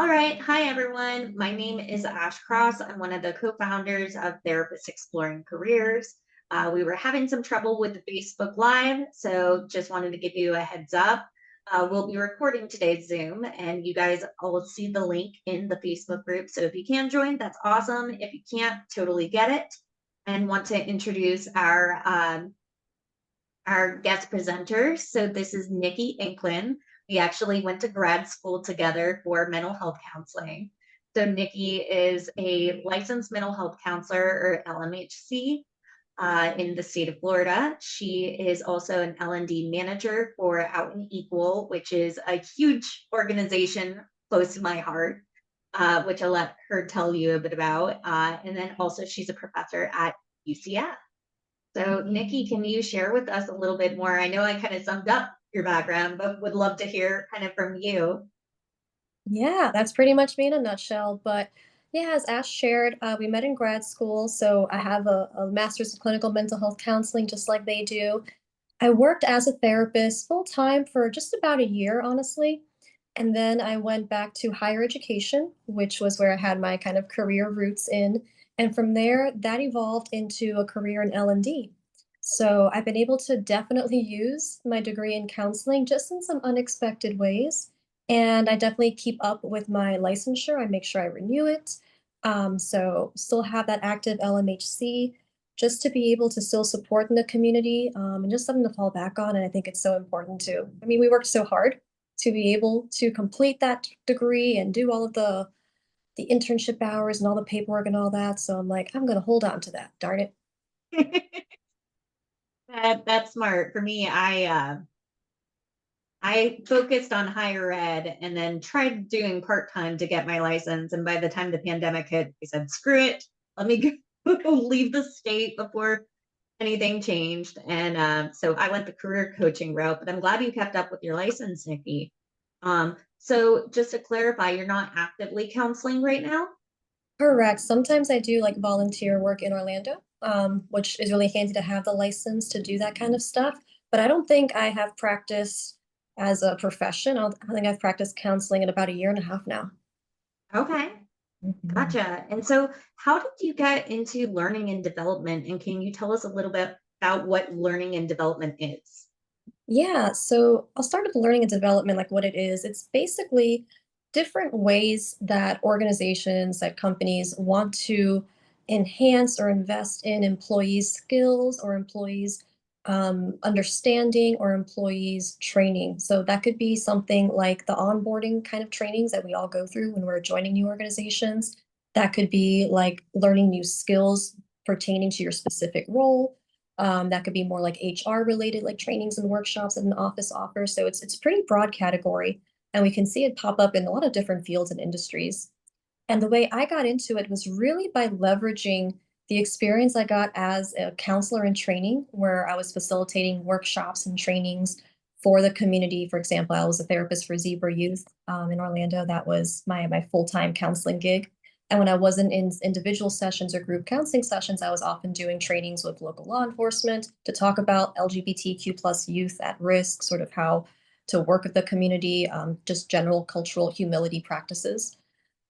All right. Hi, everyone. My name is Ash Cross. I'm one of the co founders of Therapists Exploring Careers. We were having some trouble with Facebook Live, so just wanted to give you a heads up. We'll be recording today's Zoom, and you guys will see the link in the Facebook group. So if you can join, that's awesome. If you can't, totally get it. And want to introduce our guest presenters. So this is Nikki Inklin. We actually went to grad school together for mental health counseling. So Nikki is a licensed mental health counselor or LMHC in the state of Florida. She is also an L&D manager for Out and Equal, which is a huge organization close to my heart, which I'll let her tell you a bit about. And then also she's a professor at UCF. So, Nikki, can you share with us a little bit more? I know I kind of summed up your background, but would love to hear kind of from you. Yeah, that's pretty much me in a nutshell. But yeah, as Ash shared, we met in grad school. So I have a master's in clinical mental health counseling, just like they do. I worked as a therapist full time for just about a year, honestly. And then I went back to higher education, which was where I had my kind of career roots in. And from there, that evolved into a career in L&D. So I've been able to definitely use my degree in counseling just in some unexpected ways. And I definitely keep up with my licensure. I make sure I renew it. So still have that active LMHC just to be able to still support in the community and just something to fall back on. And I think it's so important too. I mean, we worked so hard to be able to complete that degree and do all of the internship hours and all the paperwork and all that. So I'm like, I'm gonna hold on to that. Darn it. That's smart. For me, I focused on higher ed and then tried doing part-time to get my license. And by the time the pandemic hit, I said, screw it. Let me go leave the state before anything changed. And so I went the career coaching route, but I'm glad you kept up with your license, Nikki. So just to clarify, you're not actively counseling right now? Correct. Sometimes I do like volunteer work in Orlando, which is really handy to have the license to do that kind of stuff. But I don't think I have practiced as a profession. I think I've practiced counseling in about a year and a half now. Okay, Mhm. gotcha. And so how did you get into learning and development? And can you tell us a little bit about what learning and development is? Yeah, so I'll start with learning and development, like what it is. It's basically different ways that organizations, that companies want to enhance or invest in employees' skills or employees' understanding or employees' training. So that could be something like the onboarding kind of trainings that we all go through when we're joining new organizations. That could be like learning new skills pertaining to your specific role. That could be more like HR related, like trainings and workshops that an office offers. So it's a pretty broad category, and we can see it pop up in a lot of different fields and industries. And the way I got into it was really by leveraging the experience I got as a counselor in training, where I was facilitating workshops and trainings for the community. For example, I was a therapist for Zebra Youth in Orlando. That was my full-time counseling gig. And when I wasn't in individual sessions or group counseling sessions, I was often doing trainings with local law enforcement to talk about LGBTQ plus youth at risk, sort of how to work with the community, just general cultural humility practices.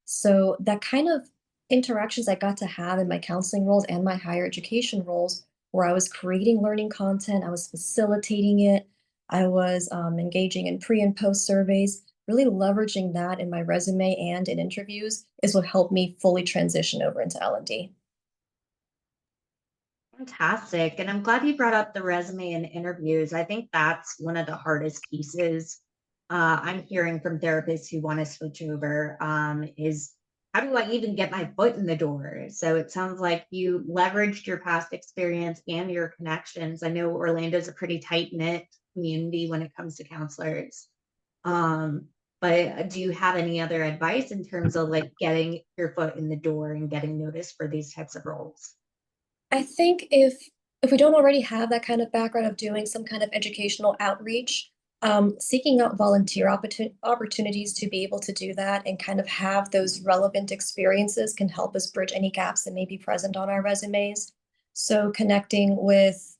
So that kind of interactions I got to have in my counseling roles and my higher education roles, where I was creating learning content, I was facilitating it, I was engaging in pre and post surveys, really leveraging that in my resume and in interviews is what helped me fully transition over into L&D. Fantastic. And I'm glad you brought up the resume and interviews. I think that's one of the hardest pieces I'm hearing from therapists who want to switch over is how do I even get my foot in the door? So it sounds like you leveraged your past experience and your connections. I know Orlando's a pretty tight knit community when it comes to counselors. Um, but do you have any other advice in terms of like getting your foot in the door and getting noticed for these types of roles? I think if we don't already have that kind of background of doing some kind of educational outreach, seeking out volunteer opportunities to be able to do that and kind of have those relevant experiences can help us bridge any gaps that may be present on our resumes. So connecting with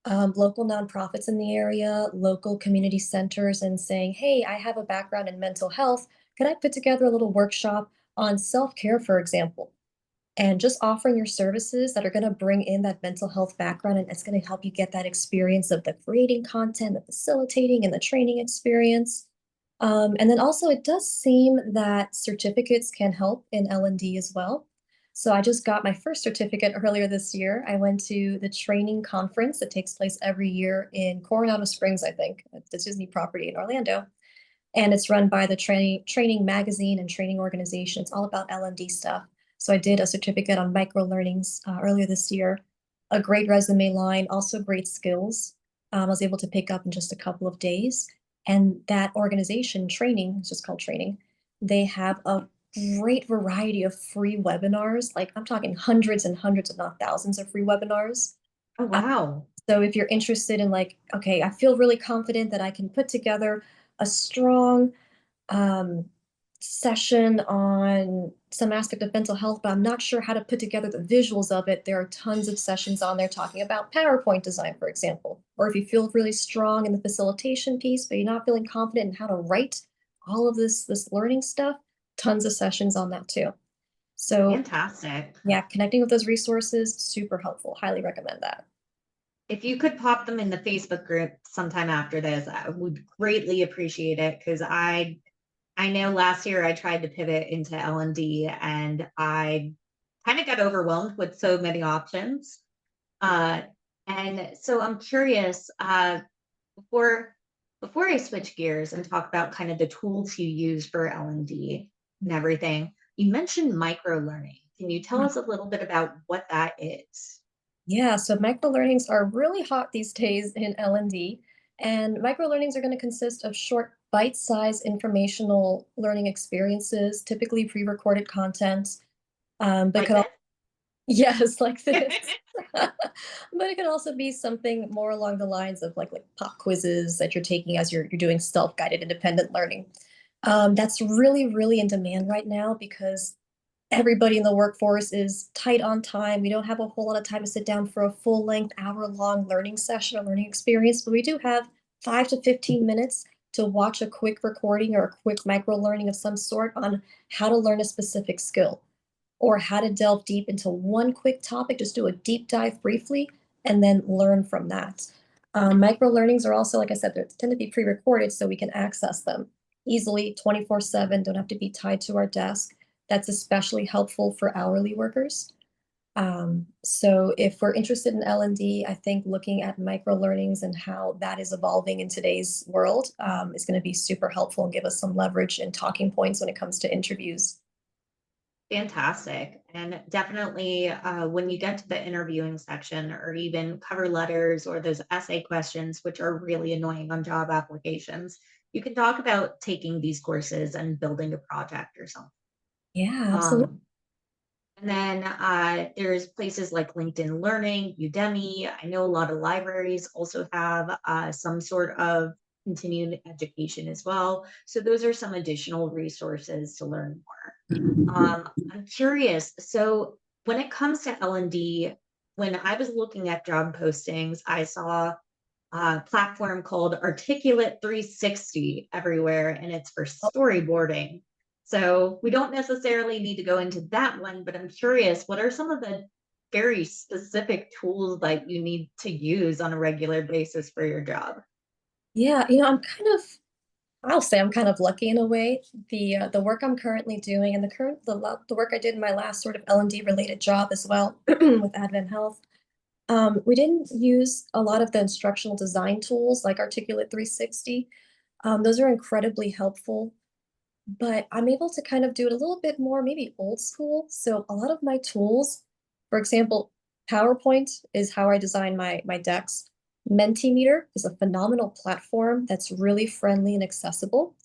local nonprofits in the area, local community centers, and saying, hey, I have a background in mental health. could I put together a little workshop on self-care, for example? And just offering your services that are going to bring in that mental health background, and it's going to help you get that experience of the creating content, the facilitating, and the training experience. And then also, it does seem that certificates can help in L&D as well. So I just got my first certificate earlier this year. I went to the training conference that takes place every year in Coronado Springs, I think, at the Disney property in Orlando. And it's run by the training magazine and training organization. It's all about L&D stuff. So I did a certificate on micro learnings earlier this year. A great resume line, also great skills. I was able to pick up in just a couple of days. And that organization, training, it's just called training, they have a great variety of free webinars. Like I'm talking hundreds and hundreds, if not thousands, of free webinars. Oh, Uh, wow. so if you're interested in like, okay, I feel really confident that I can put together a strong um, session on some aspect of mental health, but I'm not sure how to put together the visuals of it. There are tons of sessions on there talking about PowerPoint design, for example. Or if you feel really strong in the facilitation piece, but you're not feeling confident in how to write all of this learning stuff, tons of sessions on that too. So Fantastic. yeah, connecting with those resources, super helpful. Highly recommend that. If you could pop them in the Facebook group sometime after this, I would greatly appreciate it because I know last year I tried to pivot into L&D and I kind of got overwhelmed with so many options. Uh, and so I'm curious, before before I switch gears and talk about kind of the tools you use for L&D and everything, you mentioned micro learning. Can you tell us a little bit about what that is? Yeah, so microlearnings are really hot these days in L&D, and microlearnings are going to consist of short, bite-sized informational learning experiences, typically pre-recorded content. But it Like could this? also, yes, like this. But it can also be something more along the lines of like pop quizzes that you're taking as you're doing self-guided independent learning. That's really, really in demand right now because everybody in the workforce is tight on time. We don't have a whole lot of time to sit down for a full length, hour-long learning session or learning experience, but we do have 5 to 15 minutes to watch a quick recording or a quick micro learning of some sort on how to learn a specific skill or how to delve deep into one quick topic, just do a deep dive briefly, and then learn from that. Micro learnings are also, like I said, they tend to be pre-recorded so we can access them easily 24/7, don't have to be tied to our desk. That's especially helpful for hourly workers. So if we're interested in L&D, I think looking at micro learnings and how that is evolving in today's world is going to be super helpful and give us some leverage and talking points when it comes to interviews. Fantastic. And definitely, when you get to the interviewing section or even cover letters or those essay questions, which are really annoying on job applications, you can talk about taking these courses and building a project or something. Yeah, absolutely. Um, and then there's places like LinkedIn Learning, Udemy. I know a lot of libraries also have some sort of continuing education as well. So those are some additional resources to learn more. I'm curious. So when it comes to L&D, when I was looking at job postings, I saw a platform called Articulate 360 everywhere, and it's for storyboarding. So we don't necessarily need to go into that one, but I'm curious, what are some of the very specific tools that you need to use on a regular basis for your job? Yeah, I'll say I'm kind of lucky in a way. The work I'm currently doing and the work I did in my last sort of L&D related job as well with Advent Health. We didn't use a lot of the instructional design tools like Articulate 360. Those are incredibly helpful, but I'm able to kind of do it a little bit more, maybe old school. So a lot of my tools, for example, PowerPoint is how I design my decks. Mentimeter is a phenomenal platform that's really friendly and accessible.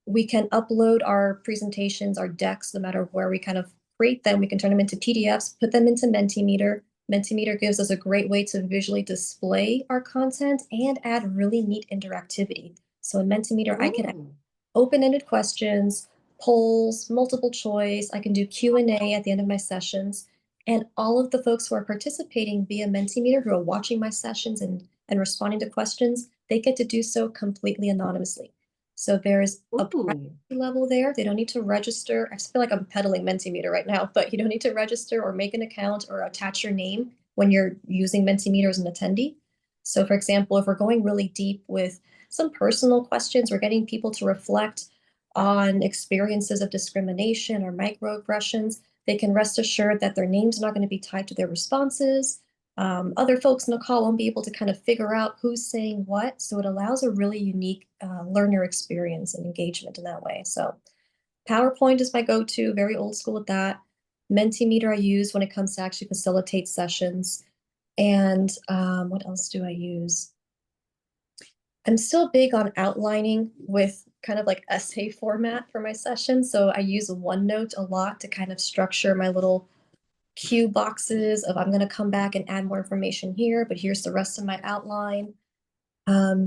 We can upload our presentations, our decks, no matter where we kind of create them. We can turn them into PDFs, put them into Mentimeter. Mentimeter gives us a great way to visually display our content and add really neat interactivity. So in Mentimeter, I can add Ooh. open-ended questions, polls, multiple choice. I can do Q&A at the end of my sessions. And all of the folks who are participating via Mentimeter, who are watching my sessions and responding to questions, they get to do so completely anonymously. So there's a privacy Ooh. level there. They don't need to register. I just feel like I'm peddling Mentimeter right now, but you don't need to register or make an account or attach your name when you're using Mentimeter as an attendee. So, for example, if we're going really deep with some personal questions, we're getting people to reflect on experiences of discrimination or microaggressions, they can rest assured that their name's not going to be tied to their responses. Other folks in the call won't be able to kind of figure out who's saying what. So it allows a really unique learner experience and engagement in that way. So PowerPoint is my go-to, very old school with that. Mentimeter I use when it comes to actually facilitate sessions. And what else do I use? I'm still big on outlining with kind of like essay format for my sessions. So I use OneNote a lot to kind of structure my little cue boxes of I'm going to come back and add more information here, but here's the rest of my outline.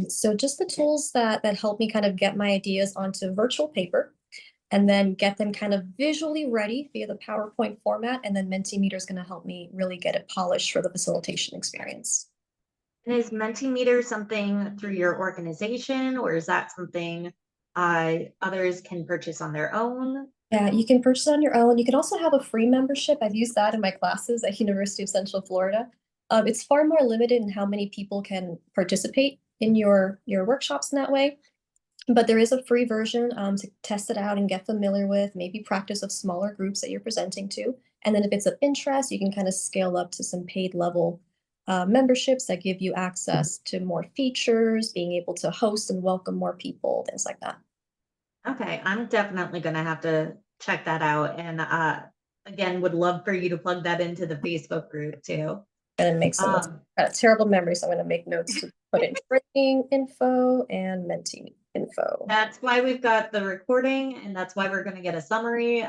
So just the tools that help me kind of get my ideas onto virtual paper and then get them kind of visually ready via the PowerPoint format. And then Mentimeter is going to help me really get it polished for the facilitation experience. And is Mentimeter something through your organization, or is that something others can purchase on their own? Yeah, you can purchase it on your own. You can also have a free membership. I've used that in my classes at University of Central Florida. It's far more limited in how many people can participate in your workshops in that way. But there is a free version to test it out and get familiar with, maybe practice of smaller groups that you're presenting to. And then if it's of interest, you can kind of scale up to some paid level memberships that give you access to more features, being able to host and welcome more people, things like that. Okay, I'm definitely gonna have to check that out. And again, would love for you to plug that into the Facebook group too. And make some notes. Um, Got a terrible memory, so I'm going to make notes to put in training info and mentee info. that's why we've got the recording, and that's why we're gonna get a summary.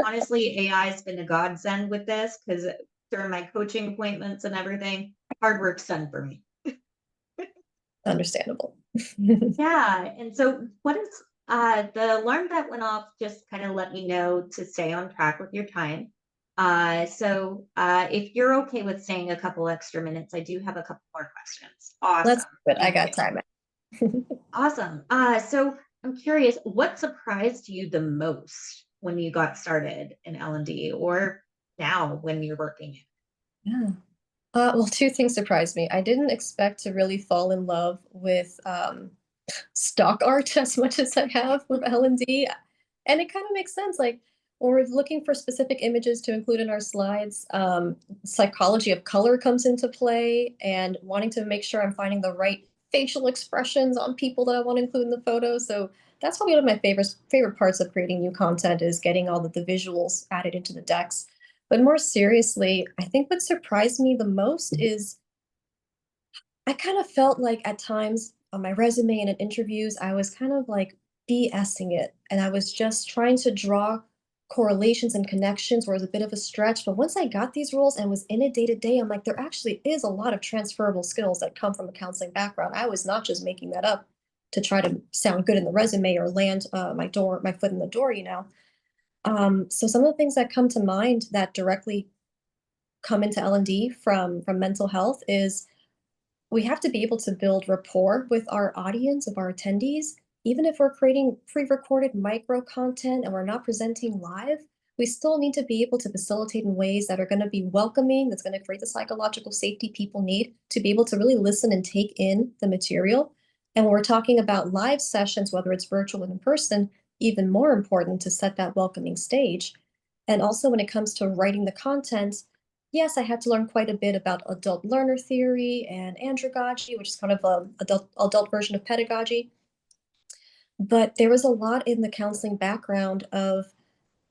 Honestly, AI has been a godsend with this because during my coaching appointments and everything, hard work's done for me. Understandable. Yeah, and so what is the alarm that went off just kind of let me know to stay on track with your time. If you're okay with staying a couple extra minutes, I do have a couple more questions. That's Awesome. good. I Thank got you. time. Awesome. So I'm curious, what surprised you the most when you got started in L&D or now when you're working? Yeah. Well, two things surprised me. I didn't expect to really fall in love with stock art as much as I have with L&D. And it kind of makes sense. Like when we're looking for specific images to include in our slides, psychology of color comes into play and wanting to make sure I'm finding the right facial expressions on people that I want to include in the photo. So that's probably one of my favorite parts of creating new content is getting all of the visuals added into the decks. But more seriously, I think what surprised me the most is I kind of felt like at times on my resume and in interviews, I was kind of like BSing it. And I was just trying to draw correlations and connections where it was a bit of a stretch. But once I got these roles and was in it day to day, I'm like, there actually is a lot of transferable skills that come from a counseling background. I was not just making that up to try to sound good in the resume or land my foot in the door, you know. So some of the things that come to mind that directly come into L&D from mental health is we have to be able to build rapport with our audience of our attendees. Even if we're creating pre-recorded micro content and we're not presenting live, we still need to be able to facilitate in ways that are going to be welcoming, that's going to create the psychological safety people need to be able to really listen and take in the material. And when we're talking about live sessions, whether it's virtual and in person, even more important to set that welcoming stage. And also when it comes to writing the content, yes, I had to learn quite a bit about adult learner theory and andragogy, which is kind of a adult version of pedagogy. But there was a lot in the counseling background of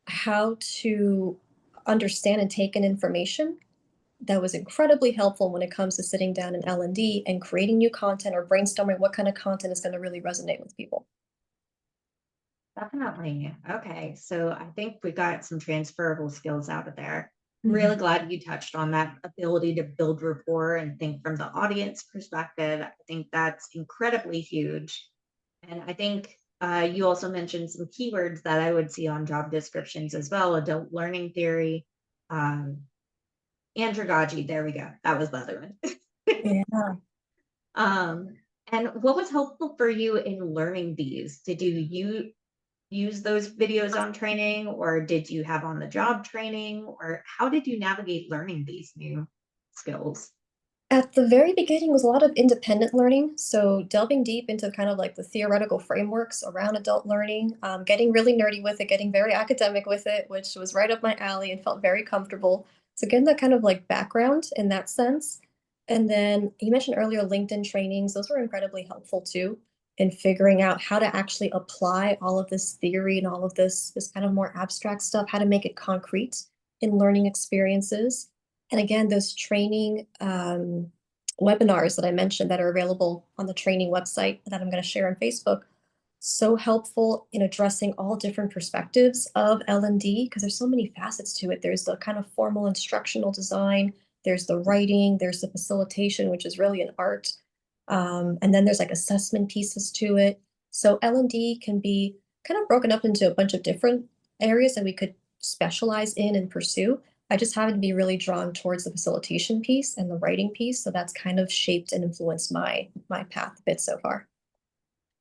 how to understand and take in information that was incredibly helpful when it comes to sitting down in L&D and creating new content or brainstorming what kind of content is going to really resonate with people. Definitely. Okay. So I think we got some transferable skills out of there. I'm really Mhm. glad you touched on that ability to build rapport and think from the audience perspective. I think that's incredibly huge. And I think you also mentioned some keywords that I would see on job descriptions as well: adult learning theory, um, andragogy. There we go. That was the other one. Yeah. um, And what was helpful for you in learning these? Did you use those videos on training, or did you have on the job training, or how did you navigate learning these new skills? At the very beginning was a lot of independent learning, so delving deep into kind of like the theoretical frameworks around adult learning, getting really nerdy with it, getting very academic with it, which was right up my alley and felt very comfortable. So getting that kind of like background in that sense. And then you mentioned earlier LinkedIn trainings, those were incredibly helpful too in figuring out how to actually apply all of this theory and all of this kind of more abstract stuff, how to make it concrete in learning experiences. And again, those training webinars that I mentioned that are available on the training website that I'm going to share on Facebook, so helpful in addressing all different perspectives of L&D because there's so many facets to it. There's the kind of formal instructional design, there's the writing, there's the facilitation, which is really an art. And then there's like assessment pieces to it. So L&D can be kind of broken up into a bunch of different areas that we could specialize in and pursue. I just happen to be really drawn towards the facilitation piece and the writing piece, so that's kind of shaped and influenced my path a bit so far.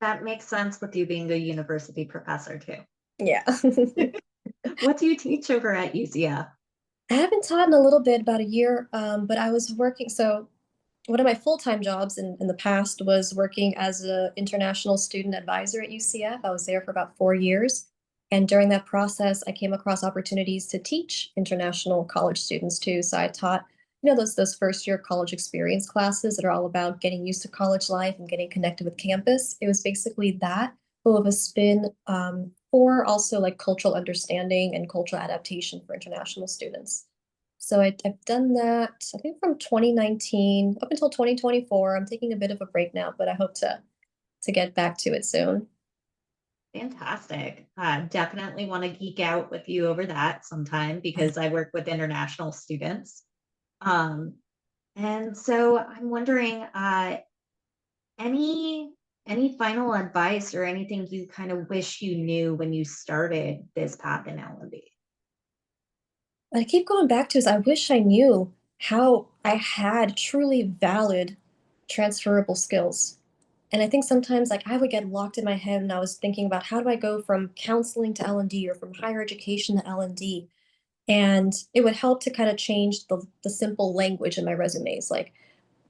That makes sense with you being a university professor too. Yeah. What do you teach over at UCF? I haven't taught in a little bit, about a year, but I was working. So one of my full-time jobs in the past was working as an international student advisor at UCF. I was there for about 4 years. And during that process, I came across opportunities to teach international college students too. So I taught, those first year college experience classes that are all about getting used to college life and getting connected with campus. It was basically that, but with a spin for also like cultural understanding and cultural adaptation for international students. So I've done that, I think from 2019 up until 2024. I'm taking a bit of a break now, but I hope to get back to it soon. Fantastic. Definitely want to geek out with you over that sometime because I work with international students. Um, and so I'm wondering, any any final advice or anything you kind of wish you knew when you started this path in L&D? What I keep going back to is I wish I knew how I had truly valid transferable skills. And I think sometimes like I would get locked in my head and I was thinking about how do I go from counseling to L&D or from higher education to L&D. And it would help to kind of change the simple language in my resumes. Like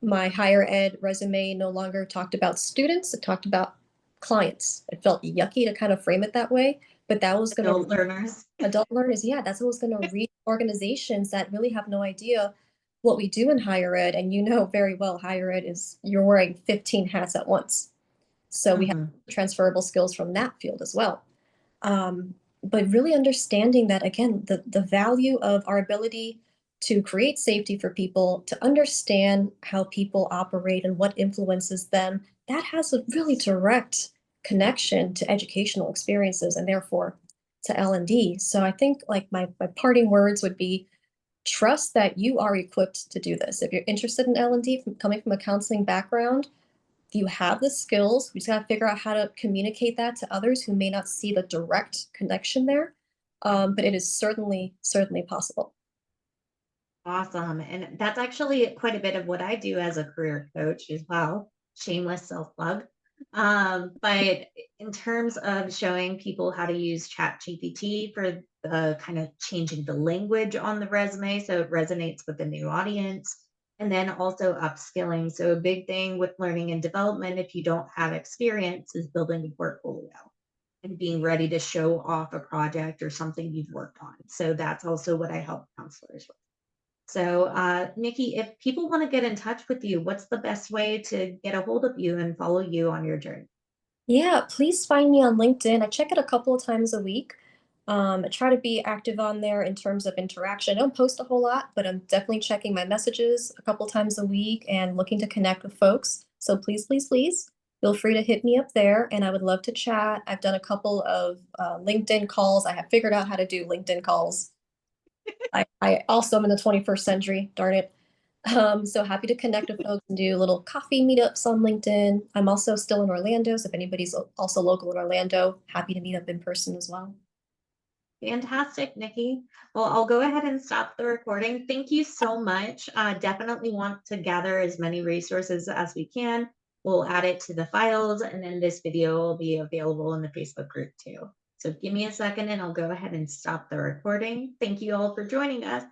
my higher ed resume no longer talked about students, it talked about clients. It felt yucky to kind of frame it that way, but that was going to Adult learners. adult learners, yeah, that's what was going to reach organizations that really have no idea what we do in higher ed. And very well, higher ed is you're wearing 15 hats at once. So we have Mhm. transferable skills from that field as well. But really understanding that again, the value of our ability to create safety for people, to understand how people operate and what influences them, that has a really direct connection to educational experiences and therefore to L&D. So I think like my parting words would be trust that you are equipped to do this. If you're interested in L&D coming from a counseling background, you have the skills. We just got to figure out how to communicate that to others who may not see the direct connection there. But it is certainly possible. Awesome. And that's actually quite a bit of what I do as a career coach as well. Shameless self plug. But in terms of showing people how to use Chat GPT for the kind of changing the language on the resume so it resonates with the new audience, and then also upskilling. So, a big thing with learning and development, if you don't have experience, is building a portfolio and being ready to show off a project or something you've worked on. So, that's also what I help counselors with. So, Nikki, if people want to get in touch with you, what's the best way to get a hold of you and follow you on your journey? Yeah, please find me on LinkedIn. I check it a couple of times a week. I try to be active on there in terms of interaction. I don't post a whole lot, but I'm definitely checking my messages a couple times a week and looking to connect with folks. So please feel free to hit me up there, and I would love to chat. I've done a couple of LinkedIn calls. I have figured out how to do LinkedIn calls. I also am in the 21st century, darn it. So happy to connect with folks and do little coffee meetups on LinkedIn. I'm also still in Orlando, so if anybody's also local in Orlando, happy to meet up in person as well. Fantastic, Nikki. Well, I'll go ahead and stop the recording. Thank you so much. Definitely want to gather as many resources as we can. We'll add it to the files, and then this video will be available in the Facebook group too. So give me a second and I'll go ahead and stop the recording. Thank you all for joining us.